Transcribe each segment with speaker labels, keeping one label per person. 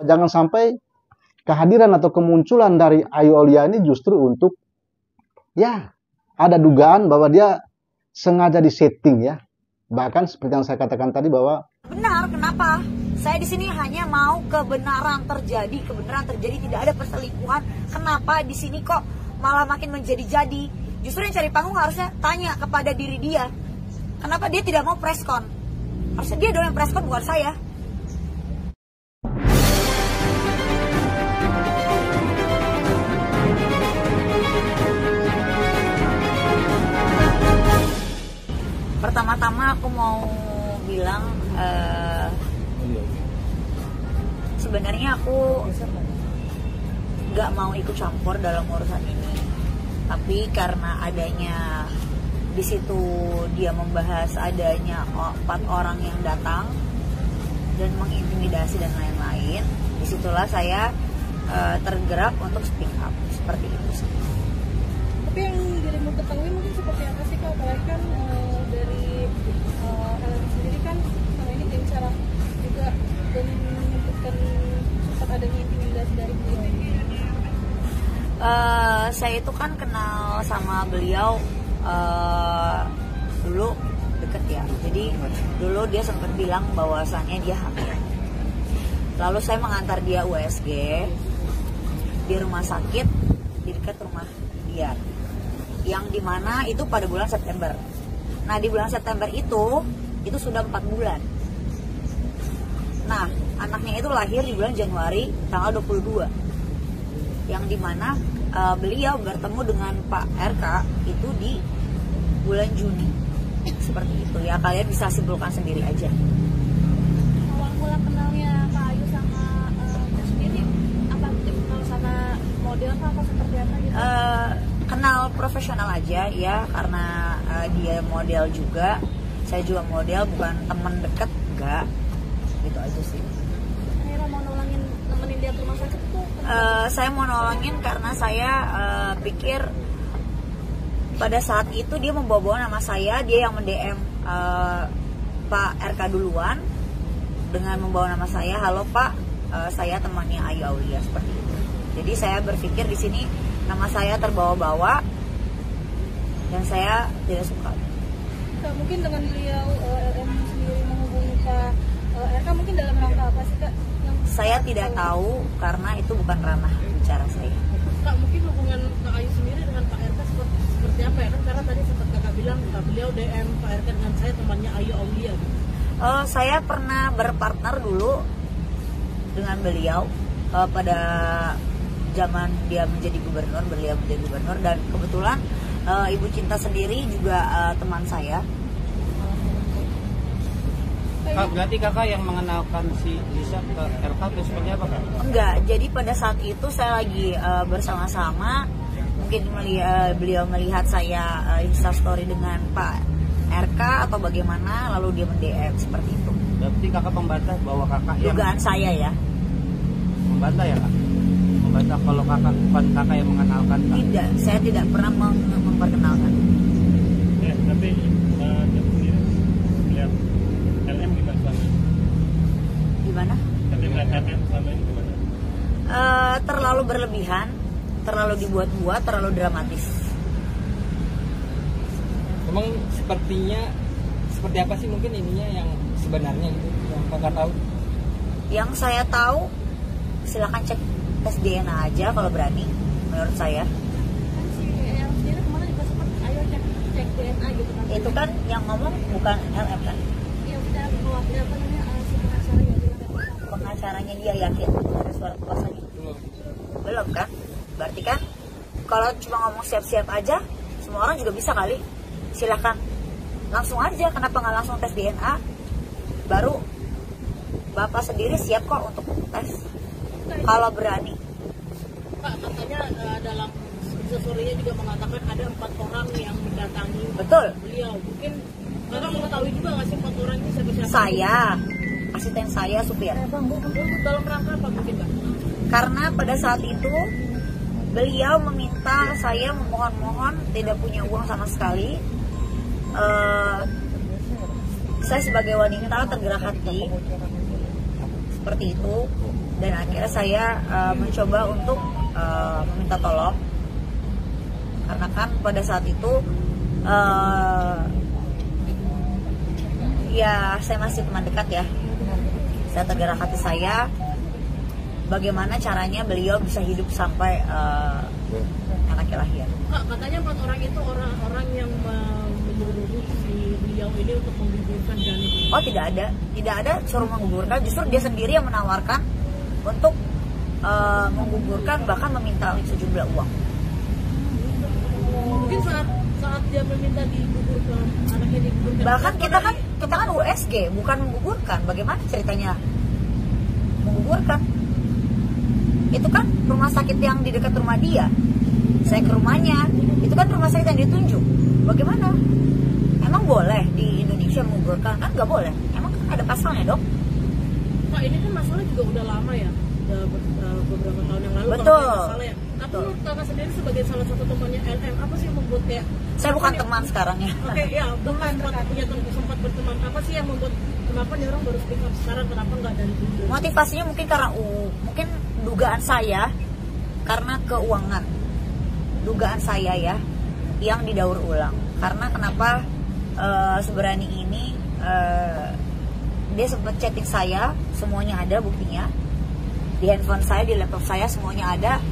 Speaker 1: jangan sampai kehadiran atau kemunculan dari Ayu Aulia ini justru untuk, ya, ada dugaan bahwa dia sengaja disetting ya. Bahkan seperti yang saya katakan tadi bahwa
Speaker 2: benar, kenapa? Saya di sini hanya mau kebenaran terjadi, tidak ada perselingkuhan. Kenapa di sini kok malah makin menjadi-jadi? Justru yang cari panggung harusnya tanya kepada diri dia. Kenapa dia tidak mau preskon? Harusnya dia dong yang preskon, bukan saya. Pertama-tama aku mau bilang sebenarnya aku gak mau ikut campur dalam urusan ini, tapi karena adanya di situ dia membahas adanya 4 orang yang datang dan mengintimidasi dan lain-lain, disitulah saya tergerak untuk speak up seperti itu sih.
Speaker 3: Tapi yang dirimu ketahui mungkin seperti apa sih Kak? Apalagi kan dari LM sendiri kan sama ini bicara juga dan menyebutkan sempat adanya intimidasi dari beliau.
Speaker 2: Saya itu kan kenal sama beliau dulu deket ya. Jadi dulu dia sempat bilang bahwasannya dia hamil. Lalu saya mengantar dia USG di rumah sakit di dekat rumah dia, yang dimana itu pada bulan September. Nah di bulan September itu sudah 4 bulan. Nah anaknya itu lahir di bulan Januari tanggal 22, yang dimana beliau bertemu dengan Pak RK itu di bulan Juni. Seperti itu ya, kalian bisa simpulkan sendiri aja.
Speaker 3: Awal mula kenalnya Kak Ayu sama sendiri apa kenal sama model apa seperti apa gitu?
Speaker 2: Kenal profesional aja ya, karena dia model juga, saya juga model, bukan teman dekat, enggak, gitu aja sih.
Speaker 3: Akhirnya mau nemenin dia ke rumah sakit tuh?
Speaker 2: Saya mau nolongin karena saya pikir pada saat itu dia membawa nama saya, dia yang mendm Pak RK duluan dengan membawa nama saya, halo Pak, saya temannya Ayu Aulia, seperti itu. Jadi saya berpikir di sini nama saya terbawa-bawa dan saya tidak suka.
Speaker 3: Kak, mungkin dengan beliau LM sendiri menghubungi Pak RK mungkin dalam rangka apa sih Kak?
Speaker 2: Saya tidak tahu karena itu bukan ranah bicara saya.
Speaker 3: Kak, mungkin hubungan Kak Ayu sendiri dengan Pak RK seperti apa ya? Kan karena tadi sempat Kakak bilang beliau DM Pak RK dengan saya temannya Ayu Aulia gitu.
Speaker 2: Saya pernah berpartner dulu dengan beliau pada zaman dia menjadi gubernur, beliau menjadi gubernur, dan kebetulan Ibu Cinta sendiri juga teman saya.
Speaker 4: Kak, berarti kakak yang mengenalkan si Lisa ke RK atau seperti apa Kak?
Speaker 2: Enggak, jadi pada saat itu saya lagi bersama-sama, mungkin beliau melihat saya Instastory dengan Pak RK atau bagaimana, lalu dia mendm seperti itu.
Speaker 4: Berarti kakak membantah bahwa kakak yang
Speaker 2: dugaan saya ya.
Speaker 4: Membantah ya Kak? Membantah kalau kakak bukan kakak yang mengenalkan Kak?
Speaker 2: Tidak, saya tidak pernah memperkenalkan.
Speaker 5: Ya, tapi sendiri lihat LM gimana selama ini?
Speaker 2: Gimana?
Speaker 5: Tapi lihat LM selama ini gimana?
Speaker 2: Terlalu berlebihan, terlalu dibuat-buat, terlalu dramatis.
Speaker 4: Emang seperti apa sih mungkin ininya yang sebenarnya gitu yang kakak tahu?
Speaker 2: Yang saya tahu, silakan cek tes DNA aja kalau berani, menurut saya.
Speaker 3: Kan si LM sendiri kemarin juga sempat ayo cek DNA gitu kan?
Speaker 2: Itu kan yang ngomong bukan LM kan?
Speaker 3: Iya, udah mewakili apa namanya si pengacara ya bilang.
Speaker 2: Pengacaranya dia yakin ada suara kuasanya? Belum kan? Berarti kan kalau cuma ngomong siap-siap aja, semua orang juga bisa kali. Silakan langsung aja, kenapa nggak langsung tes DNA? Baru Bapak sendiri siap kok untuk tes kalau berani.
Speaker 3: Pak, katanya dalam story-nya juga mengatakan ada 4 orang yang mendatangi
Speaker 2: Betul.
Speaker 3: beliau. Mungkin kakak mengetahui juga nggak sih 4 orang ini siapa-siapa?
Speaker 2: Saya, asisten saya, supir.
Speaker 3: Dalam rangka apa mungkin Pak?
Speaker 2: Karena pada saat itu beliau meminta saya memohon-mohon, tidak punya uang sama sekali. Saya sebagai wanita tergerak hati seperti itu. Dan akhirnya saya mencoba untuk meminta tolong, karena kan pada saat itu ya saya masih teman dekat ya. Saya tergerak hati saya, bagaimana caranya beliau bisa hidup sampai anaknya lahir.
Speaker 3: Kak, katanya 4 orang itu orang-orang yang menyuruh si beliau ini untuk menggugurkan janin.
Speaker 2: Oh, tidak ada suruh menggugurkan, justru dia sendiri yang menawarkan untuk menggugurkan, bahkan meminta sejumlah uang.
Speaker 3: Mungkin saat dia meminta digugurkan, anaknya digugurkan.
Speaker 2: Bahkan kita kan USG, bukan menggugurkan. Bagaimana ceritanya menggugurkan? Itu kan rumah sakit yang di dekat rumah dia. Saya ke rumahnya, itu kan rumah sakit yang ditunjuk. Bagaimana? Emang boleh di Indonesia menggugurkan? Kan nggak boleh. Emang kan ada pasalnya, Dok?
Speaker 3: Pak, ini kan masalah juga udah lama ya, udah beberapa tahun yang lalu.
Speaker 2: Betul.
Speaker 3: Kalau masalah ya. Tapi menurut Kakak sendiri sebagai salah satu temannya LM, apa sih yang membuat kayak?
Speaker 2: Saya bukan teman sekarang ya.
Speaker 3: Oke, ya, bukan sempat berteman. Apa sih yang membuat kenapa nih orang baru speak up sekarang? Kenapa nggak dari dulu?
Speaker 2: Motivasinya mungkin karena mungkin dugaan saya karena keuangan. Dugaan saya ya yang didaur ulang. Karena kenapa seberani ini dia sempat chatting saya, semuanya ada buktinya. Di handphone saya, di laptop saya semuanya ada,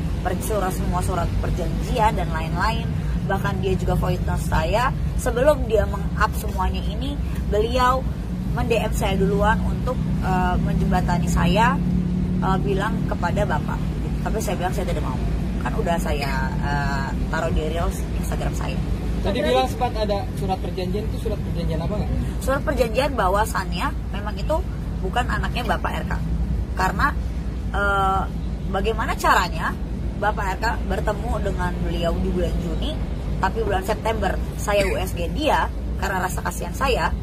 Speaker 2: semua surat perjanjian dan lain-lain. Bahkan dia juga voice note saya. Sebelum dia meng-up semuanya ini, beliau men-DM saya duluan untuk menjembatani saya, bilang kepada Bapak. Tapi saya bilang saya tidak mau. Kan udah saya taruh di reels Instagram saya.
Speaker 4: Tadi bilang sempat ada surat perjanjian, itu surat perjanjian apa nggak?
Speaker 2: Surat perjanjian bahwasannya memang itu bukan anaknya Bapak RK. Karena bagaimana caranya Bapak RK bertemu dengan beliau di bulan Juni, tapi bulan September saya USG dia karena rasa kasihan saya,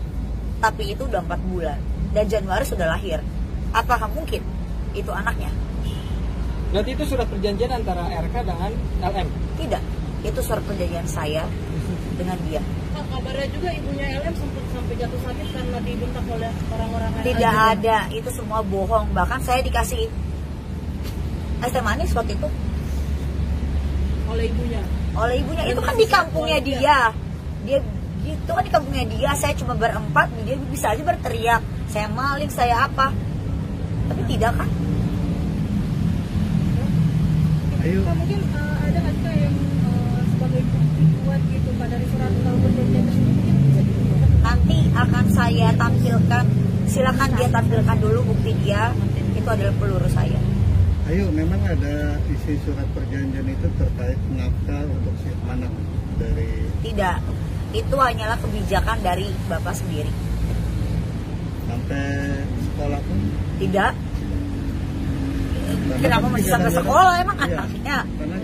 Speaker 2: tapi itu udah 4 bulan dan Januari sudah lahir. Apakah mungkin itu anaknya?
Speaker 4: Berarti itu surat perjanjian antara RK dengan LM?
Speaker 2: Tidak, itu surat perjanjian saya dengan dia.
Speaker 3: Pak, kabarnya juga ibunya LM sempat sampai jatuh sakit karena dibentak oleh orang-orang lain.
Speaker 2: Tidak ada, itu semua bohong. Bahkan saya dikasih es teh manis waktu itu
Speaker 3: oleh ibunya.
Speaker 2: Itu kan di kampungnya dia itu kan di kampungnya dia. Saya cuma berempat, dia bisa aja berteriak saya maling, saya apa, tapi tidak kan.
Speaker 3: Ayo. Mungkin ada nggak sih yang sebagai bukti kuat gitu Pak dari surat perjanjian tersebut, mungkin bisa ditunjukkan?
Speaker 2: Nanti akan saya tampilkan, silakan dia tampilkan dulu bukti dia. Itu adalah peluru saya.
Speaker 6: Ayo, memang ada isi surat perjanjian itu terkait nafkah untuk si anak dari...
Speaker 2: Tidak, itu hanyalah kebijakan dari Bapak sendiri.
Speaker 6: Sampai sekolah pun?
Speaker 2: Tidak.
Speaker 6: Karena
Speaker 2: Kenapa
Speaker 6: kan
Speaker 2: masih sampai
Speaker 6: kadang-kadang-
Speaker 2: sekolah emang
Speaker 6: Iya,
Speaker 2: anaknya?
Speaker 6: karena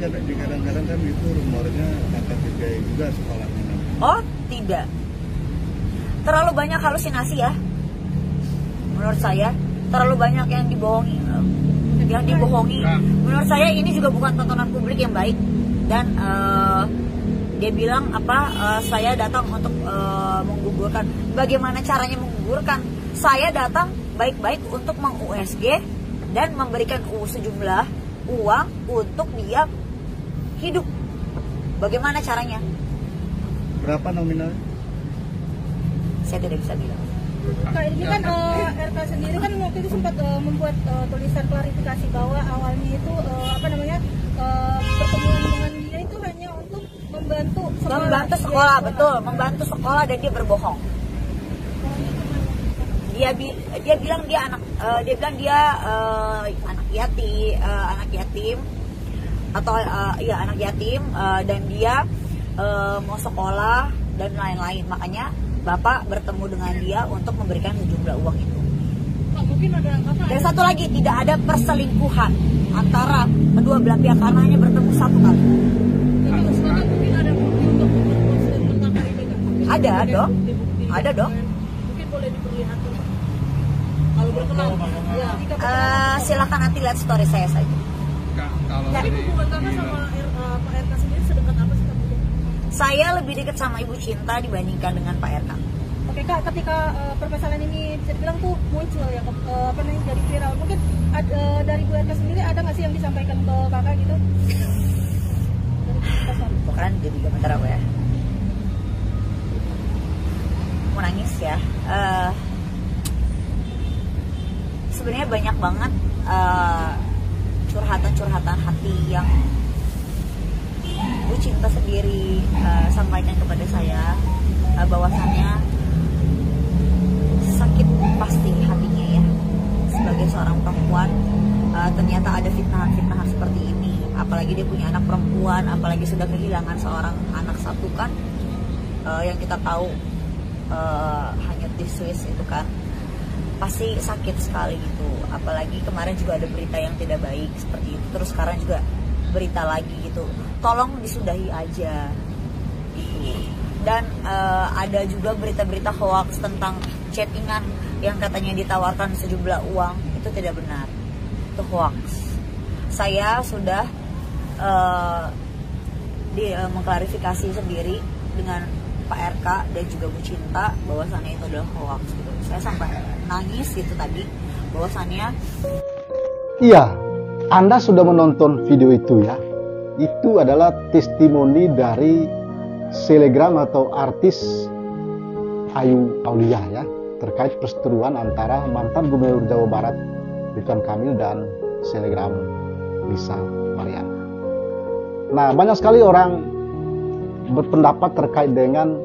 Speaker 6: kadang-kadang kan itu rumornya akan dibiayai juga sekolahnya.
Speaker 2: Oh, tidak. Terlalu banyak halusinasi ya. Menurut saya, terlalu banyak yang dibohongi. Menurut saya ini juga bukan tontonan publik yang baik. Dan dia bilang saya datang untuk menggugurkan. Bagaimana caranya menggugurkan? Saya datang baik-baik untuk meng-USG dan memberikan sejumlah uang untuk dia hidup. Bagaimana caranya?
Speaker 6: Berapa nominalnya?
Speaker 2: Saya tidak bisa bilang.
Speaker 3: Kak, ini kan RK sendiri kan waktu itu sempat membuat tulisan klarifikasi bahwa awalnya itu pertemuan dengan dia itu hanya untuk membantu
Speaker 2: sekolah, betul, membantu sekolah, dan dia berbohong. Dia bilang dia anak yatim dan dia mau sekolah dan lain-lain. Makanya Bapak bertemu dengan dia untuk memberikan sejumlah uang itu.
Speaker 3: Pak, mungkin ada apa?
Speaker 2: Dan satu lagi, tidak ada perselingkuhan antara kedua belah pihak karena hanya bertemu satu kali.
Speaker 3: Kalau sekarang mungkin ada bukti untuk membuat statement kakak ini kan?
Speaker 2: Ada dong.
Speaker 3: Bukti-bukti.
Speaker 2: Ada dong.
Speaker 3: Mungkin boleh diperlihatkan Pak. Kalau berkenan. Ya, jika
Speaker 2: Silakan nanti lihat story saya saja.
Speaker 3: Jadi hubungan kakak sama Pak RK sendiri sedekat apa sih Kak?
Speaker 2: Saya lebih dekat sama Ibu Cinta dibandingkan dengan Pak RK.
Speaker 3: Oke Kak, ketika permasalahan ini bisa dibilang tuh muncul ya, jadi viral. Mungkin dari Bu RK sendiri ada nggak sih yang disampaikan ke kakak gitu?
Speaker 2: Bukan jadi juga bentar apa ya? Mau nangis ya. Sebenarnya banyak banget curhatan-curhatan hati yang Bu Cinta sendiri sampaikan kepada saya, bahwasannya sakit pasti hatinya ya sebagai seorang perempuan. Ternyata ada fitnahan-fitnahan seperti ini, apalagi dia punya anak perempuan, apalagi sudah kehilangan seorang anak satu kan, yang kita tahu hanya di Swiss itu kan pasti sakit sekali gitu. Apalagi kemarin juga ada berita yang tidak baik seperti itu, terus sekarang juga berita lagi gitu. Tolong disudahi aja gitu. Dan ada juga berita-berita hoax tentang chattingan yang katanya ditawarkan sejumlah uang, itu tidak benar, itu hoax. Saya sudah mengklarifikasi sendiri dengan Pak RK dan juga Bu Cinta bahwasannya itu adalah hoax gitu. Saya sampai nangis gitu tadi bahwasannya.
Speaker 1: Iya, Anda sudah menonton video itu ya. Itu adalah testimoni dari selegram atau artis Ayu Aulia ya, terkait perseteruan antara mantan Gubernur Jawa Barat Ridwan Kamil dan selegram Lisa Mariana. Nah, banyak sekali orang berpendapat terkait dengan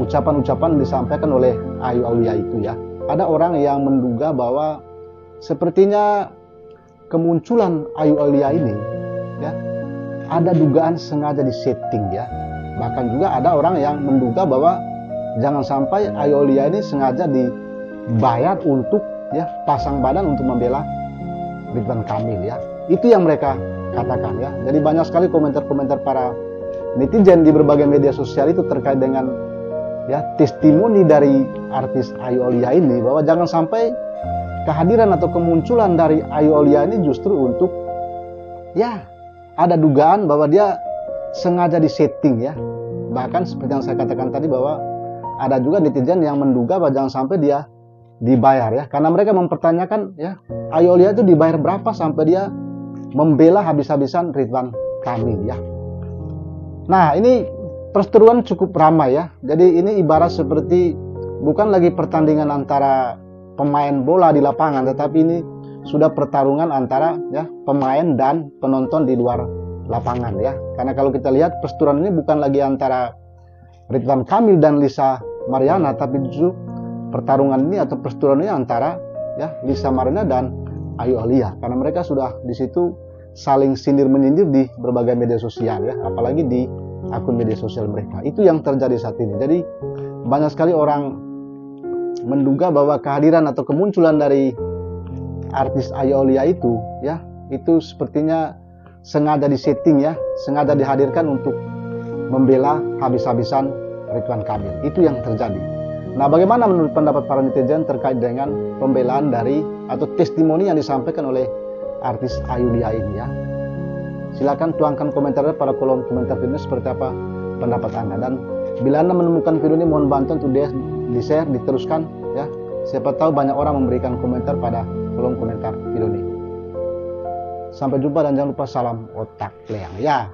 Speaker 1: ucapan-ucapan yang disampaikan oleh Ayu Aulia itu ya. Ada orang yang menduga bahwa sepertinya kemunculan Ayu Aulia ini ya ada dugaan sengaja disetting ya. Bahkan juga ada orang yang menduga bahwa jangan sampai Ayu Aulia ini sengaja dibayar untuk ya pasang badan untuk membela Ridwan Kamil ya. Itu yang mereka katakan ya. Jadi banyak sekali komentar-komentar para netizen di berbagai media sosial itu terkait dengan ya testimoni dari artis Ayu Aulia ini, bahwa jangan sampai kehadiran atau kemunculan dari Ayu Aulia ini justru untuk ya ada dugaan bahwa dia sengaja disetting ya. Bahkan seperti yang saya katakan tadi, bahwa ada juga netizen yang menduga bahwa jangan sampai dia dibayar ya, karena mereka mempertanyakan ya Ayu Aulia itu dibayar berapa sampai dia membela habis-habisan Ridwan Kamil ya. Nah, ini perseteruan cukup ramai ya. Jadi ini ibarat seperti bukan lagi pertandingan antara pemain bola di lapangan, tetapi ini sudah pertarungan antara ya pemain dan penonton di luar lapangan ya. Karena kalau kita lihat perseteruan ini bukan lagi antara Ridwan Kamil dan Lisa Mariana, tapi justru pertarungan ini atau perseteruan ini antara ya Lisa Mariana dan Ayu Aulia, karena mereka sudah di situ saling sindir menyindir di berbagai media sosial ya, apalagi di akun media sosial mereka. Itu yang terjadi saat ini. Jadi banyak sekali orang menduga bahwa kehadiran atau kemunculan dari artis Ayu Aulia itu ya, itu sepertinya sengaja disetting ya, sengaja dihadirkan untuk membela habis-habisan Ridwan Kamil. Itu yang terjadi. Nah, bagaimana menurut pendapat para netizen terkait dengan pembelaan dari atau testimoni yang disampaikan oleh artis Ayu Aulia ini ya? Silakan tuangkan komentarnya pada kolom komentar video seperti apa pendapat Anda. Dan bila Anda menemukan video ini, mohon bantu untuk di-share, diteruskan ya. Siapa tahu banyak orang memberikan komentar pada kolom komentar video ini. Sampai jumpa dan jangan lupa salam otak leang ya.